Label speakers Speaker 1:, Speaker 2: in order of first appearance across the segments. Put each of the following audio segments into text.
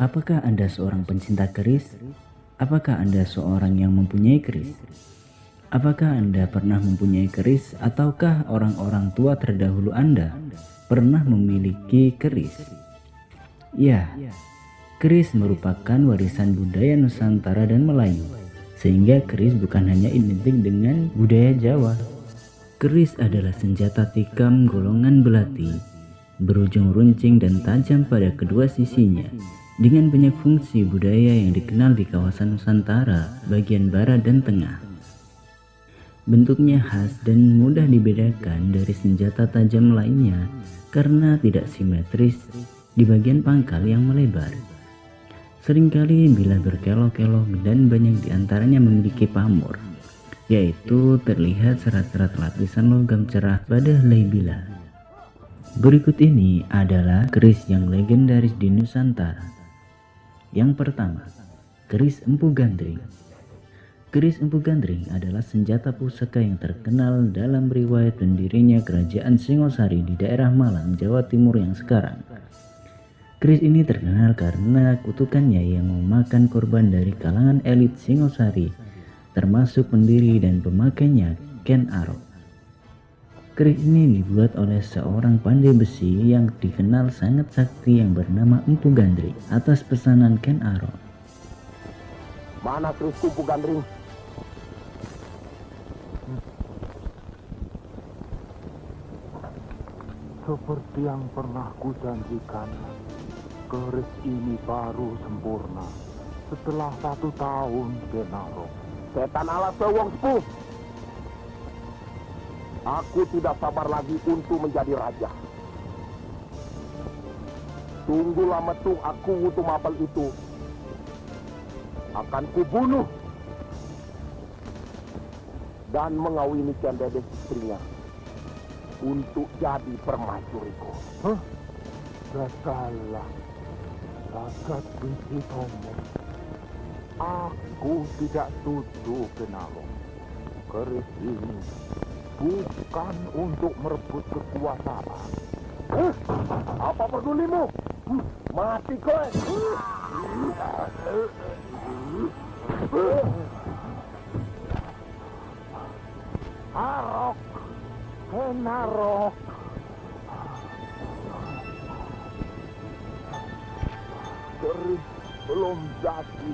Speaker 1: Apakah Anda seorang pencinta keris? Apakah Anda seorang yang mempunyai keris? Apakah Anda pernah mempunyai keris ataukah orang-orang tua terdahulu Anda pernah memiliki keris? Ya, keris merupakan warisan budaya Nusantara dan Melayu, sehingga keris bukan hanya identik dengan budaya Jawa. Keris adalah senjata tikam golongan belati, berujung runcing dan tajam pada kedua sisinya, dengan banyak fungsi budaya yang dikenal di kawasan Nusantara, bagian barat dan tengah. Bentuknya khas dan mudah dibedakan dari senjata tajam lainnya karena tidak simetris di bagian pangkal yang melebar. Seringkali bila berkelok-kelok dan banyak diantaranya memiliki pamor, yaitu terlihat serat-serat lapisan logam cerah pada helai bilah. Berikut ini adalah keris yang legendaris di Nusantara. Yang pertama, keris Empu Gandring. Keris Empu Gandring adalah senjata pusaka yang terkenal dalam riwayat berdirinya Kerajaan Singosari di daerah Malang, Jawa Timur yang sekarang. Keris ini terkenal karena kutukannya yang memakan korban dari kalangan elit Singosari, termasuk pendiri dan pemakainya Ken Arok. Keris ini dibuat oleh seorang pandai besi yang dikenal sangat sakti yang bernama Empu Gandring atas pesanan Ken Arok.
Speaker 2: Mana keris Empu Gandring?
Speaker 3: Seperti yang pernah kujanjikan, keris ini baru sempurna setelah 1 tahun Kenaro.
Speaker 2: Setan alas sewong sepuh. Aku tidak sabar lagi untuk menjadi raja. Tunggulah metung aku Wutu Mapel itu. Akan kubunuh dan mengawini Cendede istrinya untuk jadi permaisuriku.
Speaker 3: Gagallah, Jagat Biji Tomo. Aku tidak setuju, Kenaro. Keris ini bukan untuk merebut kekuasaan.
Speaker 2: Apa pedulimu? Mati kau!
Speaker 3: Arok, Kenarok. Keris belum jadi.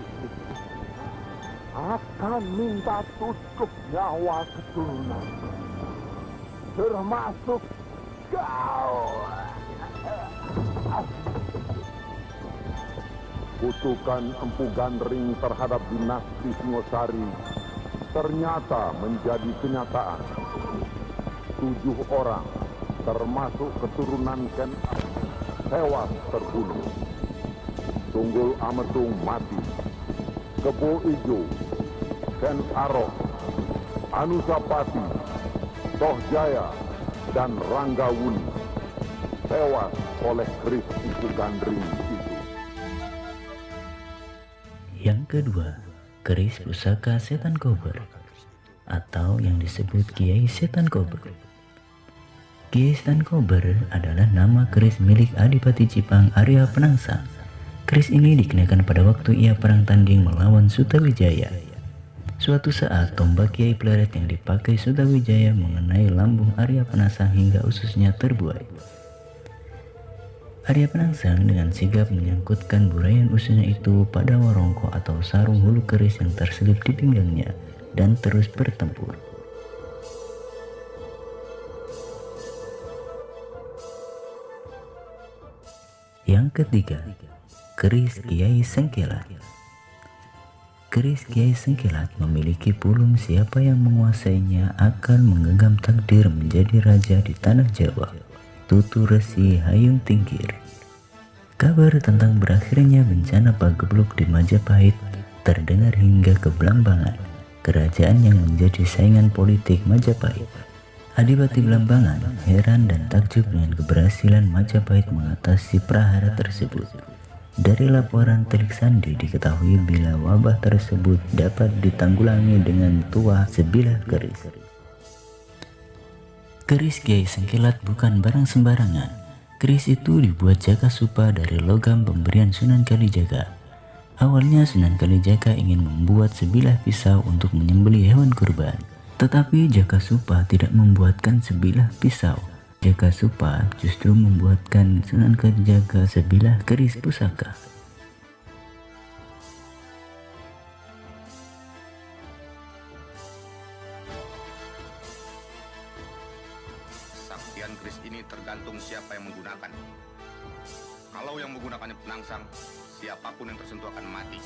Speaker 3: Akan minta tutup nyawa keturunan, termasuk kau.
Speaker 2: Kutukan Empu Gandring terhadap dinasti Singosari ternyata menjadi kenyataan. 7 orang, termasuk keturunan Ken, tewas terbunuh. Tunggul Ametung mati. Kebo Ijo, Ken Arok, Anusapati, Tohjaya, dan Ranggawuni tewas oleh keris Empu Gandring itu.
Speaker 1: Yang kedua, keris pusaka Setan Kober atau yang disebut Kiai Setan Kober. Kiai Setan Kober adalah nama keris milik Adipati Cipang Arya Penangsang. Keris ini dikenakan pada waktu ia perang tanding melawan Sutawijaya. Suatu saat tombak Kiai Pleret yang dipakai Sutawijaya mengenai lambung Arya Penangsang hingga ususnya terbuai. Arya Penangsang dengan sigap menyangkutkan burayan ususnya itu pada warongko atau sarung hulu keris yang terselip di pinggangnya dan terus bertempur. Yang ketiga, keris Kiai Sengkelat. Keris Kiai Sengkelat memiliki pulung siapa yang menguasainya akan menggenggam takdir menjadi raja di tanah Jawa. Tutu Resi Hayung Tingkir. Kabar tentang berakhirnya bencana pagebluk di Majapahit terdengar hingga ke Blambangan, kerajaan yang menjadi saingan politik Majapahit. Adipati Blambangan heran dan takjub dengan keberhasilan Majapahit mengatasi prahara tersebut. Dari laporan Telik Sandi diketahui bila wabah tersebut dapat ditanggulangi dengan tuah sebilah keris. Keris Kiai Sengkelat bukan barang sembarangan. Keris itu dibuat Jakasupa dari logam pemberian Sunan Kalijaga. Awalnya Sunan Kalijaga ingin membuat sebilah pisau untuk menyembelih hewan kurban. Tetapi Jakasupa tidak membuatkan sebilah pisau. Jakasupa justru membuatkan Sunan Kalijaga sebilah keris pusaka.
Speaker 4: Saktian keris ini tergantung siapa yang menggunakan. Kalau yang menggunakannya penangsang, siapapun yang tersentuh akan mati.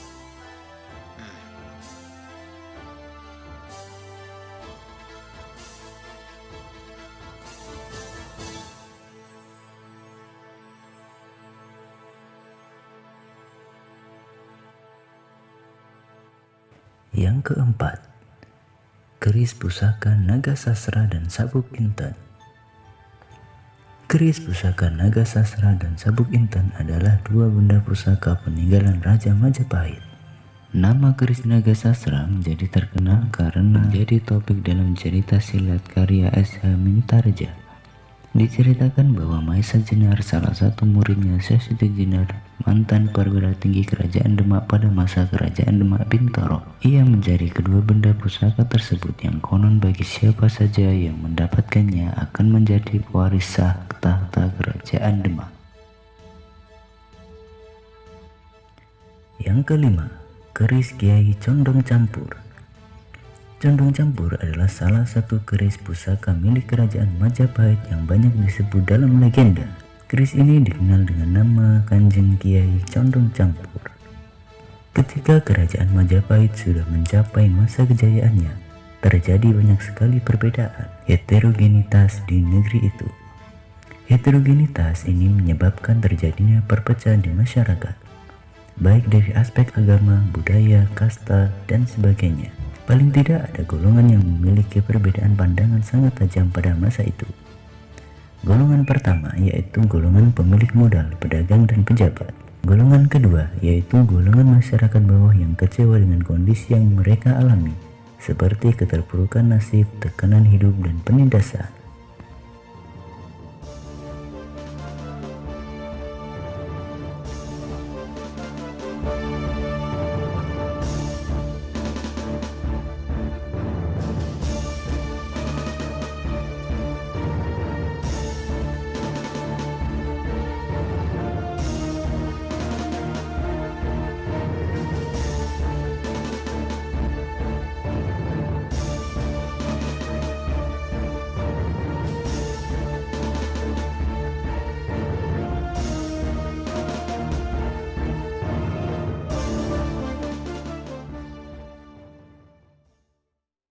Speaker 1: Yang keempat, keris pusaka naga sasra dan sabuk inten. Keris pusaka naga sasra dan sabuk inten adalah dua benda pusaka peninggalan Raja Majapahit. Nama keris naga sasra menjadi terkenal karena menjadi topik dalam cerita silat karya S.H. Mintarja. Diceritakan bahwa Maesa Jenar, salah satu muridnya Syekh Siti Jenar, mantan perwira tinggi kerajaan Demak pada masa kerajaan Demak Bintoro. Ia mencari kedua benda pusaka tersebut yang konon bagi siapa saja yang mendapatkannya akan menjadi pewaris sah tahta kerajaan Demak. Yang kelima, keris Kiai Condong Campur. Condong Campur adalah salah satu keris pusaka milik kerajaan Majapahit yang banyak disebut dalam legenda. Keris ini dikenal dengan nama Kanjeng Kiai Condong Campur. Ketika kerajaan Majapahit sudah mencapai masa kejayaannya, terjadi banyak sekali perbedaan, heterogenitas di negeri itu. Heterogenitas ini menyebabkan terjadinya perpecahan di masyarakat, baik dari aspek agama, budaya, kasta, dan sebagainya. Paling tidak ada golongan yang memiliki perbedaan pandangan sangat tajam pada masa itu. Golongan pertama yaitu golongan pemilik modal, pedagang, dan pejabat. Golongan kedua yaitu golongan masyarakat bawah yang kecewa dengan kondisi yang mereka alami, seperti keterpurukan nasib, tekanan hidup, dan penindasan.